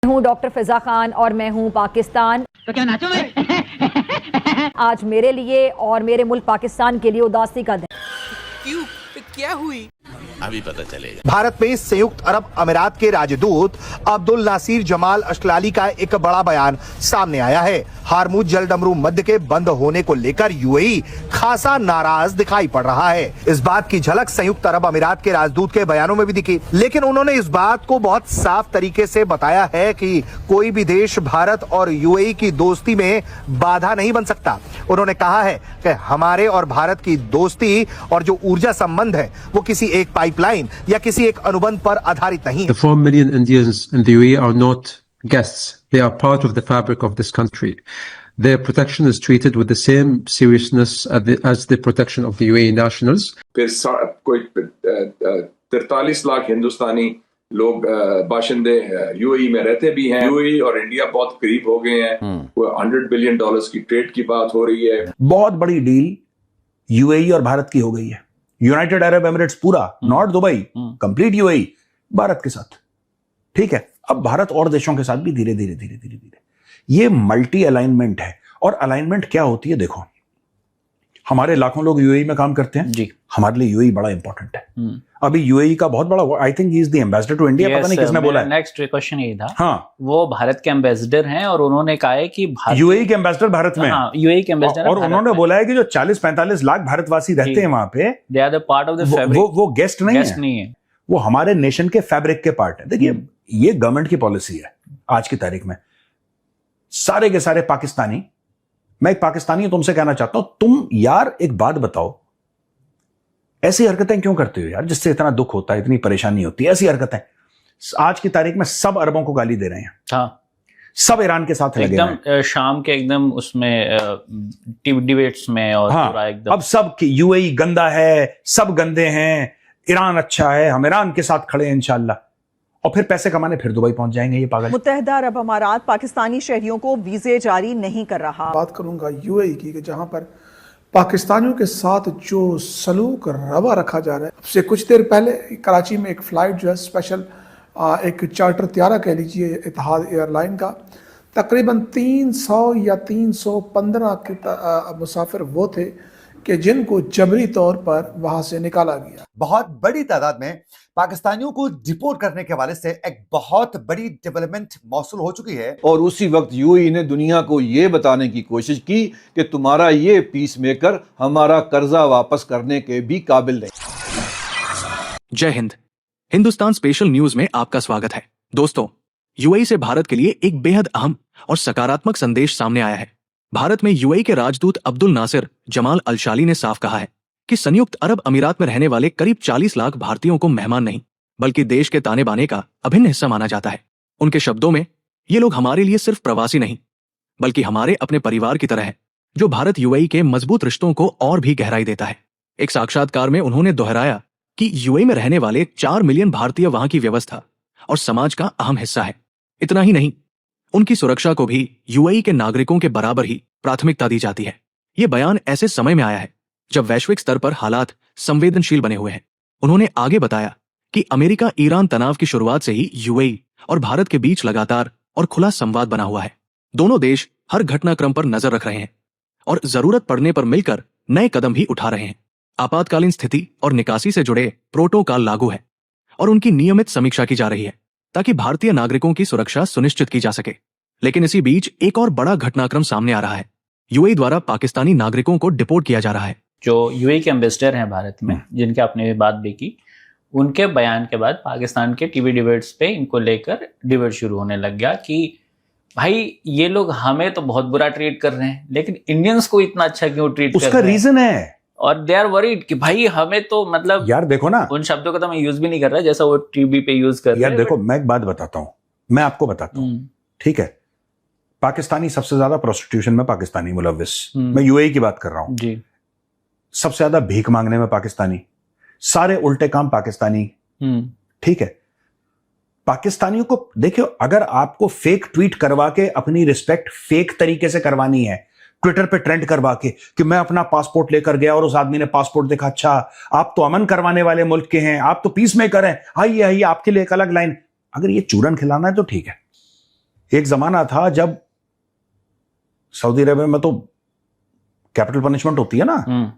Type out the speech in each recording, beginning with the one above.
हूँ डॉक्टर फिजा खान और मैं हूँ पाकिस्तान। तो क्या नाचो मैं? आज मेरे लिए और मेरे मुल्क पाकिस्तान के लिए उदासी का दिन। क्यों? क्या हुई? अभी पता चलेगा। भारत में संयुक्त अरब अमीरात के राजदूत अब्दुल नासिर जमाल अशलाली का एक बड़ा बयान सामने आया है। हारमुज जलडमरू मध्य के बंद होने को लेकर यूएई खासा नाराज दिखाई पड़ रहा है। इस बात की झलक संयुक्त अरब अमीरात के राजदूत के बयानों में भी दिखी, लेकिन उन्होंने इस बात को बहुत साफ तरीके से बताया है कि कोई भी देश भारत और यूएई की दोस्ती में बाधा नहीं बन सकता। उन्होंने कहा है कि हमारे और भारत की दोस्ती और जो ऊर्जा संबंध है वो किसी एक पाइपलाइन या किसी एक अनुबंध पर आधारित नहीं है। The 4 million Indians in the UAE are not guests. They are part of the fabric of this country. Their protection is treated with the same seriousness as the protection of the UAE nationals. फिर कोई 43 लाख हिंदुस्तानी लोग बाशिंदे UAE में रहते भी हैं। UAE और India बहुत करीब हो गए हैं। $100 बिलियन की ट्रेड की बात हो रही है। बहुत बड़ी डील यूएई और भारत की हो गई है। यूनाइटेड अरब एमिरेट्स पूरा, not Dubai, complete UAE Bharat के साथ। ठीक है, अब भारत और देशों के साथ भी धीरे धीरे ये मल्टी अलाइनमेंट है। और अलाइनमेंट क्या होती है? देखो, हमारे लाखों लोग यूएई में काम करते हैं जी। हमारे लिए यूएई बड़ा इंपॉर्टेंट है। अभी यूएई का बहुत बड़ा, I think he is the ambassador to India. पता नहीं किसने बोला है। नेक्स्ट क्वेश्चन यही था। हाँ, वो भारत के एम्बेसडर हैं और उन्होंने कहा है कि यूएई के एम्बेसडर भारत में। हाँ, यूएई के एम्बेसडर और उन्होंने बोला है कि जो 40-45 लाख भारतवासी रहते हैं वहां पे, they are the part of the fabric. वो गेस्ट नहीं है, वो हमारे नेशन के फैब्रिक के पार्ट है। देखिए, ये गवर्नमेंट की पॉलिसी है आज की तारीख में। सारे के सारे पाकिस्तानी, मैं एक पाकिस्तानी हूं, तुमसे कहना चाहता हूं, तुम यार एक बात बताओ, ऐसी हरकतें क्यों करते हो यार, जिससे इतना दुख होता है, इतनी परेशानी होती है? ऐसी हरकतें आज की तारीख में सब अरबों को गाली दे रहे हैं। हाँ, सब ईरान के साथ लगे हैं। एकदम शाम के एकदम उसमें डिबेट्स में और हाँ, पूरा एकदम अब सब यूएई गंदा है, सब गंदे हैं, ईरान अच्छा है, हम ईरान के साथ खड़े हैं इंशाल्लाह। और फिर पैसे कमाने फिर दुबई पहुंच जाएंगे ये पागल। मुत्तहिदा अरब अमारात पाकिस्तानी शहरियों को वीजे जारी नहीं कर रहा। बात करूंगा यूएई की, कि जहां पर पाकिस्तानियों के साथ जो सलूक रवा रखा जा रहा है। अब से कुछ देर पहले कराची में एक फ़्लाइट जो है स्पेशल, एक चार्टर त्यारा कह लीजिए इतिहाद एयरलाइन का, तकरीबन 300 या 315 मुसाफिर वो थे कि जिनको जबरी तौर पर वहां से निकाला गया। बहुत बड़ी तादाद में पाकिस्तानियों को डिपोर्ट करने के हवाले से एक बहुत बड़ी डेवलपमेंट मौसूल हो चुकी है। और उसी वक्त यूएई ने दुनिया को ये बताने की कोशिश की कि तुम्हारा ये पीस मेकर हमारा कर्जा वापस करने के भी काबिल नहीं। जय हिंद। हिंदुस्तान स्पेशल न्यूज में आपका स्वागत है। दोस्तों, यूएई से भारत के लिए एक बेहद अहम और सकारात्मक संदेश सामने आया है। भारत में यूएई के राजदूत अब्दुल नासिर जमाल अल-शाली ने साफ कहा है कि संयुक्त अरब अमीरात में रहने वाले करीब 40 लाख भारतीयों को मेहमान नहीं बल्कि देश के ताने बाने का अभिन्न हिस्सा माना जाता है। उनके शब्दों में, ये लोग हमारे लिए सिर्फ प्रवासी नहीं बल्कि हमारे अपने परिवार की तरह है, जो भारत यूएई के मजबूत रिश्तों को और भी गहराई देता है। एक साक्षात्कार में उन्होंने दोहराया कि यूएई में रहने वाले 4 मिलियन भारतीय वहां की व्यवस्था और समाज का अहम हिस्सा है। इतना ही नहीं, उनकी सुरक्षा को भी यूएई के नागरिकों के बराबर ही प्राथमिकता दी जाती है। ये बयान ऐसे समय में आया है जब वैश्विक स्तर पर हालात संवेदनशील बने हुए हैं। उन्होंने आगे बताया कि अमेरिका ईरान तनाव की शुरुआत से ही यूएई और भारत के बीच लगातार और खुला संवाद बना हुआ है। दोनों देश हर घटनाक्रम पर नजर रख रहे हैं और जरूरत पड़ने पर मिलकर नए कदम भी उठा रहे हैं। आपातकालीन स्थिति और निकासी से जुड़े प्रोटोकॉल लागू है और उनकी नियमित समीक्षा की जा रही है ताकि भारतीय नागरिकों की सुरक्षा सुनिश्चित की जा सके। लेकिन इसी बीच एक और बड़ा घटनाक्रम सामने आ रहा है। यूएई द्वारा पाकिस्तानी नागरिकों को डिपोर्ट किया जा रहा है। जो यूएई के एम्बेसडर हैं भारत में, जिनके आपने बात भी की, उनके बयान के बाद पाकिस्तान के टीवी डिबेट्स पे इनको लेकर डिबेट शुरू होने लग गया कि भाई ये लोग हमें तो बहुत बुरा ट्रीट कर रहे हैं, लेकिन इंडियंस को इतना अच्छा क्यों ट्रीट कर रहे हैं? उसका रीजन है, और दे आर वरीड कि भाई हमें तो मतलब, यार देखो ना, उन शब्दों का तो मैं यूज भी नहीं कर रहा जैसा वो टीवी पे यूज कर रहे हैं। यार देखो, मैं एक बात बताता हूं, मैं आपको बताता हूं, ठीक है? पाकिस्तानी सबसे ज्यादा प्रोस्टिट्यूशन में पाकिस्तानी मुलव्विस, मैं यूएई की बात कर रहा हूं जी। सबसे ज्यादा भीख मांगने में पाकिस्तानी, सारे उल्टे काम पाकिस्तानी, ठीक है? पाकिस्तानियों को देखियो, अगर आपको फेक ट्वीट करवा के अपनी रिस्पेक्ट फेक तरीके से करवानी है, ट्विटर पे ट्रेंड करवा के कि मैं अपना पासपोर्ट लेकर गया और उस आदमी ने पासपोर्ट देखा, अच्छा आप तो अमन करवाने वाले मुल्क के हैं, आप तो पीस मेकर हैं, आइए आइए आपके लिए एक अलग लाइन, अगर ये चूरन खिलाना है तो ठीक है, एक जमाना था जब सऊदी अरेबिया में तो कैपिटल पनिशमेंट होती है ना,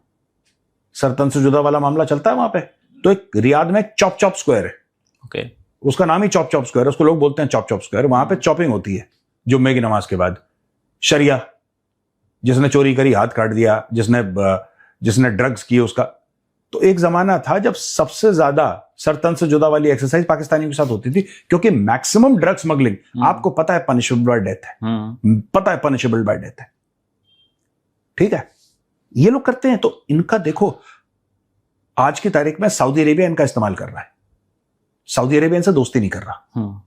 सर तन से जुदा वाला मामला चलता है वहां पे। तो एक रियाद में चॉप चॉप स्क्वायर है, ओके, उसका नाम ही चॉप चॉप स्क्वायर है, उसको लोग बोलते हैं चॉप चॉप स्क्वायर। वहां पे चॉपिंग होती है जुम्मे की नमाज के बाद। शरिया, जिसने चोरी करी हाथ काट दिया, जिसने ड्रग्स किए उसका। तो एक जमाना था जब सबसे ज्यादा सर तन से जुदा वाली एक्सरसाइज पाकिस्तानियों के साथ होती थी, क्योंकि मैक्सिमम ड्रग स्मगलिंग आपको पता है पनिशेबल बाय डेथ है, पता है पनिशेबल बाय डेथ है, ठीक है, ये लोग करते हैं। तो इनका देखो आज की तारीख में सऊदी अरेबिया इनका इस्तेमाल कर रहा है। सऊदी अरेबिया इनसे दोस्ती नहीं कर रहा।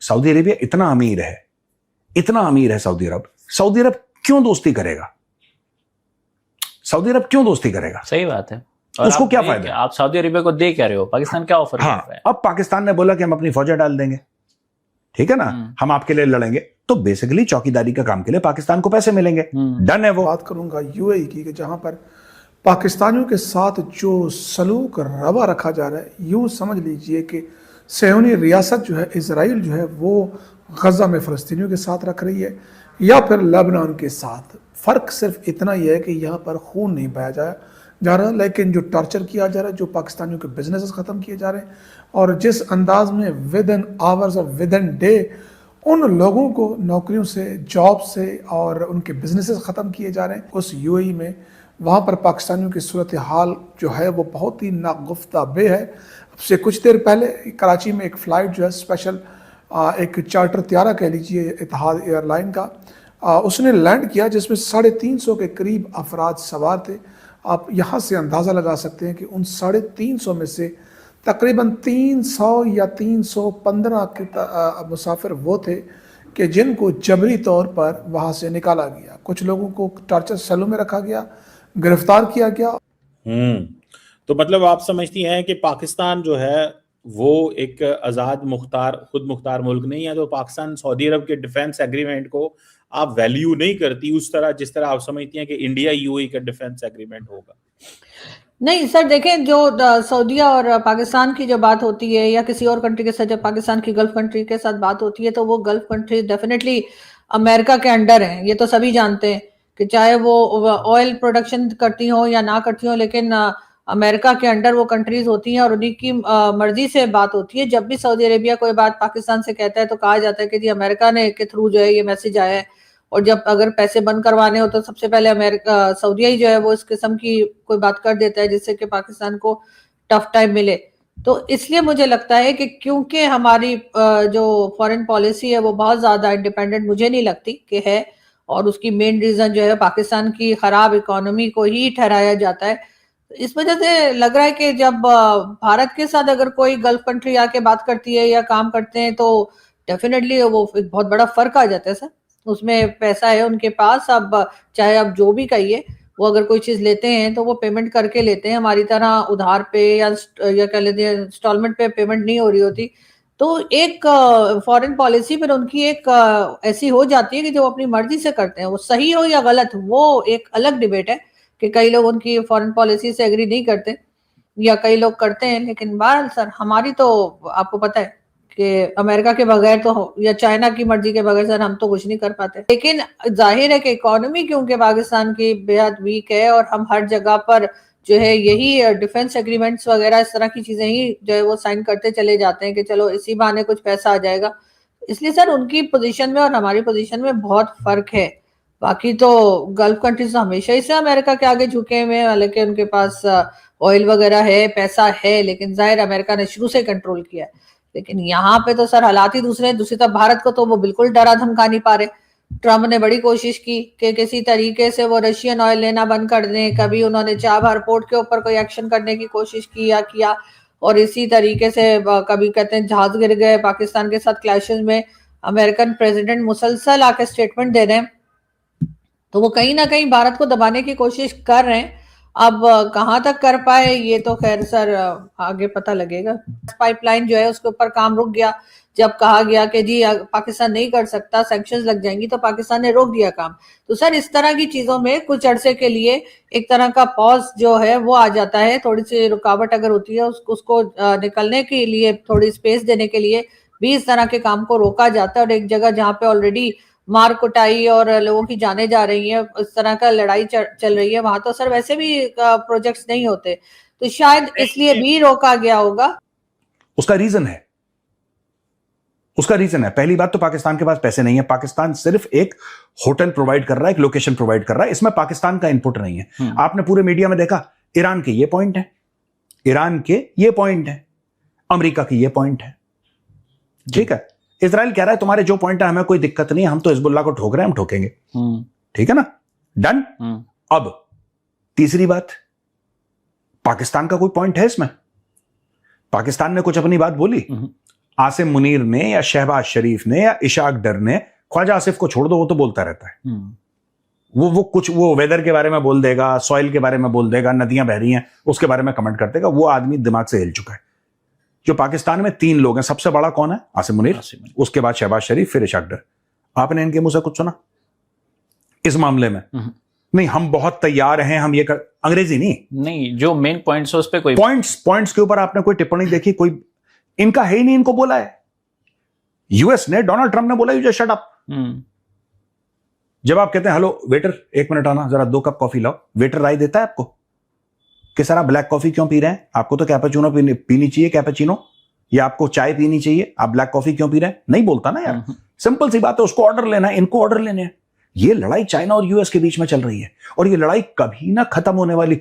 सऊदी अरेबिया इतना अमीर है, इतना अमीर है सऊदी अरब। सऊदी अरब क्यों दोस्ती करेगा? सऊदी अरब क्यों दोस्ती करेगा? सही बात है। और उसको क्या फायदा? आप सऊदी अरेबिया को दे क्या रहे हो? पाकिस्तान क्या ऑफर कर रहा है? अब पाकिस्तान ने बोला कि हम अपनी फौजें डाल देंगे, ठीक है ना, हम आपके लिए लड़ेंगे। तो बेसिकली चौकीदारी का काम के लिए पाकिस्तान को पैसे मिलेंगे, डन है वो। बात करूंगा यूएई की, कि जहां पर पाकिस्तानियों के साथ जो सलूक रवा रखा जा रहा है, यूं समझ लीजिए कि सहूनी रियासत जो है, इजराइल जो है, वो गजा में फ़लस्तीनियों के साथ रख रही है या फिर लेबनान के साथ। फ़र्क सिर्फ इतना ही है कि यहाँ पर खून नहीं बहाया जा रहा, लेकिन जो टॉर्चर किया जा रहा है, जो पाकिस्तानियों के बिजनेस ख़त्म किए जा रहे हैं, और जिस अंदाज में विद इन आवर्स और विद इन डे उन लोगों को नौकरियों से, जॉब से और उनके बिजनेसेस ख़त्म किए जा रहे हैं उस यूएई में, वहाँ पर पाकिस्तानियों की सूरत हाल जो है वो बहुत ही नागुफ्ता बे है। अब से कुछ देर पहले कराची में एक फ़्लाइट जो है स्पेशल, एक चार्टर त्यारा कह लीजिए इतिहाद एयरलाइन का, उसने लैंड किया, जिसमें 350 के करीब अफराद सवार थे। आप यहाँ से अंदाज़ा लगा सकते हैं कि उन 350 में से तकरीबन 300 या 315 मुसाफिर वो थे कि जिनको जबरी तौर पर वहाँ से निकाला गया। कुछ लोगों को टॉर्चर सेलों में रखा गया, गिरफ्तार किया गया। तो मतलब आप समझती हैं कि पाकिस्तान जो है वो एक आज़ाद मुख्तार, खुद मुख्तार मुल्क नहीं है, तो पाकिस्तान सऊदी अरब के डिफेंस एग्रीमेंट को आप वैल्यू नहीं करती उस तरह जिस तरह आप समझती हैं कि इंडिया यूएई का डिफेंस एग्रीमेंट होगा? नहीं सर, देखें, जो सऊदीया और पाकिस्तान की जो बात होती है या किसी और कंट्री के साथ, जब पाकिस्तान की गल्फ कंट्री के साथ बात होती है, तो वो गल्फ कंट्री डेफिनेटली अमेरिका के अंडर हैं। ये तो सभी जानते हैं कि चाहे वो ऑयल प्रोडक्शन करती हो या ना करती हो, लेकिन अमेरिका के अंडर वो कंट्रीज होती हैं और उन्हीं की मर्जी से बात होती है। जब भी सऊदी अरेबिया कोई बात पाकिस्तान से कहता है तो कहा जाता है कि जी अमेरिका ने के थ्रू जो है ये मैसेज आया है, और जब अगर पैसे बंद करवाने हो तो सबसे पहले सऊदीया ही जो है वो इस किस्म की कोई बात कर देता है जिससे कि पाकिस्तान को टफ टाइम मिले। तो इसलिए मुझे लगता है कि क्योंकि हमारी जो फॉरेन पॉलिसी है वो बहुत ज्यादा इंडिपेंडेंट मुझे नहीं लगती कि है, और उसकी मेन रीजन जो है पाकिस्तान की खराब इकोनॉमी को ही ठहराया जाता है। इस वजह से लग रहा है कि जब भारत के साथ अगर कोई गल्फ कंट्री आके बात करती है या काम करते हैं तो डेफिनेटली वो एक बहुत बड़ा फर्क आ जाता है सर। उसमें पैसा है उनके पास, अब चाहे आप जो भी कहिए, वो अगर कोई चीज लेते हैं तो वो पेमेंट करके लेते हैं, हमारी तरह उधार पे या कह लेते हैं इंस्टॉलमेंट पे पेमेंट नहीं हो रही होती। तो एक फॉरेन पॉलिसी पर उनकी एक ऐसी हो जाती है कि जो अपनी मर्जी से करते हैं, वो सही हो या गलत वो एक अलग डिबेट है कि कई लोग उनकी फॉरेन पॉलिसी से एग्री नहीं करते या कई लोग करते हैं। लेकिन बहरहाल सर हमारी तो आपको पता है कि अमेरिका के बगैर तो या चाइना की मर्जी के बगैर सर हम तो कुछ नहीं कर पाते। लेकिन जाहिर है कि इकोनॉमी क्योंकि पाकिस्तान की बेहद वीक है और हम हर जगह पर जो है यही डिफेंस एग्रीमेंट्स वगैरह इस तरह की चीजें ही जो है वो साइन करते चले जाते हैं कि चलो इसी बहाने कुछ पैसा आ जाएगा। इसलिए सर उनकी पोजीशन में और हमारी पोजीशन में बहुत फर्क है। बाकी तो गल्फ कंट्रीज हमेशा ही से अमेरिका के आगे झुके हुए हैं, हालांकि उनके पास ऑयल वगैरह है, पैसा है, लेकिन जाहिर अमेरिका ने शुरू से कंट्रोल किया है। लेकिन यहाँ पे तो सर हालात ही दूसरे हैं। दूसरी तरफ भारत को तो वो बिल्कुल डरा धमका नहीं पा रहे। ट्रम्प ने बड़ी कोशिश की कि किसी तरीके से वो रशियन ऑयल लेना बंद कर दें, कभी उन्होंने चाबहार पोर्ट के ऊपर कोई एक्शन करने की कोशिश किया और इसी तरीके से कभी कहते हैं जहाज गिर गए पाकिस्तान के साथ क्लैशेस में। अमेरिकन प्रेसिडेंट मुसलसल आके स्टेटमेंट दे रहे हैं, तो वो कहीं ना कहीं भारत को दबाने की कोशिश कर रहे हैं। अब कहाँ तक कर पाए ये तो खैर सर आगे पता लगेगा। पाइपलाइन जो है उसके ऊपर काम रुक गया जब कहा गया कि जी पाकिस्तान नहीं कर सकता, सैंक्शंस लग जाएंगी, तो पाकिस्तान ने रोक दिया काम। तो सर इस तरह की चीजों में कुछ अरसे के लिए एक तरह का पॉज जो है वो आ जाता है। थोड़ी सी रुकावट अगर होती है उसको निकलने के लिए, थोड़ी स्पेस देने के लिए भी इस तरह के काम को रोका जाता है, और एक जगह जहां पे ऑलरेडी मार कुटाई और लोगों की जाने जा रही है, इस तरह का लड़ाई चल रही है, वहां तो सर वैसे भी प्रोजेक्ट्स नहीं होते, तो शायद इसलिए भी रोका गया होगा। उसका रीजन है, पहली बात तो पाकिस्तान के पास पैसे नहीं है, पाकिस्तान सिर्फ एक होटल प्रोवाइड कर रहा है, एक लोकेशन प्रोवाइड कर रहा है, इसमें पाकिस्तान का इनपुट नहीं है। आपने पूरे मीडिया में देखा, ईरान के ये पॉइंट है, अमेरिका के ये पॉइंट है, ठीक है। इजराइल कह रहा है तुम्हारे जो पॉइंट है हमें कोई दिक्कत नहीं, हम तो हिजबुल्लाह को ठोक रहे हैं, हम ठोकेंगे, ठीक है ना, डन। अब तीसरी बात, पाकिस्तान का कोई पॉइंट है इसमें? पाकिस्तान ने कुछ अपनी बात बोली? आसिम मुनीर ने या शहबाज शरीफ ने या इशाक डर ने, ख्वाजा आसिफ को छोड़ दो, वो तो बोलता रहता है, वो कुछ वो वेदर के बारे में बोल देगा, सॉइल के बारे में बोल देगा, नदियां बह रही हैं उसके बारे में कमेंट कर देगा, वो आदमी दिमाग से हिल चुका है। जो पाकिस्तान में 3 लोग हैं, सबसे बड़ा कौन है? आसिम मुनीर, उसके बाद शहबाज शरीफ, फिर इशाक डर। आपने इनके मुंह से कुछ सुना इस मामले में? नहीं, हम बहुत तैयार हैं, हम ये कर, अंग्रेजी नहीं, जो मेन पॉइंट्स उस पे कोई पॉइंट्स के ऊपर आपने कोई टिप्पणी देखी? कोई इनका है ही नहीं, इनको बोला है यूएस ने, डोनाल्ड ट्रंप ने बोला यू जस्ट शट अप। जब आप कहते हैं हेलो वेटर 1 मिनट आना, जरा 2 कप कॉफी लाओ, वेटर राय देता है आपको कि सर आप ब्लैक कॉफी क्यों पी रहे हैं, आपको तो कैपेचिनो पीनी चाहिए, कैपेचिनो, या आपको चाय पीनी चाहिए, आप ब्लैक कॉफी क्यों पी रहे हैं? नहीं बोलता ना यार, सिंपल सी बात है, उसको ऑर्डर लेना है, इनको ऑर्डर लेने हैं। ये लड़ाई चाइना और यूएस के बीच में चल रही है, और ये लड़ाई कभी ना खत्म होने वाली।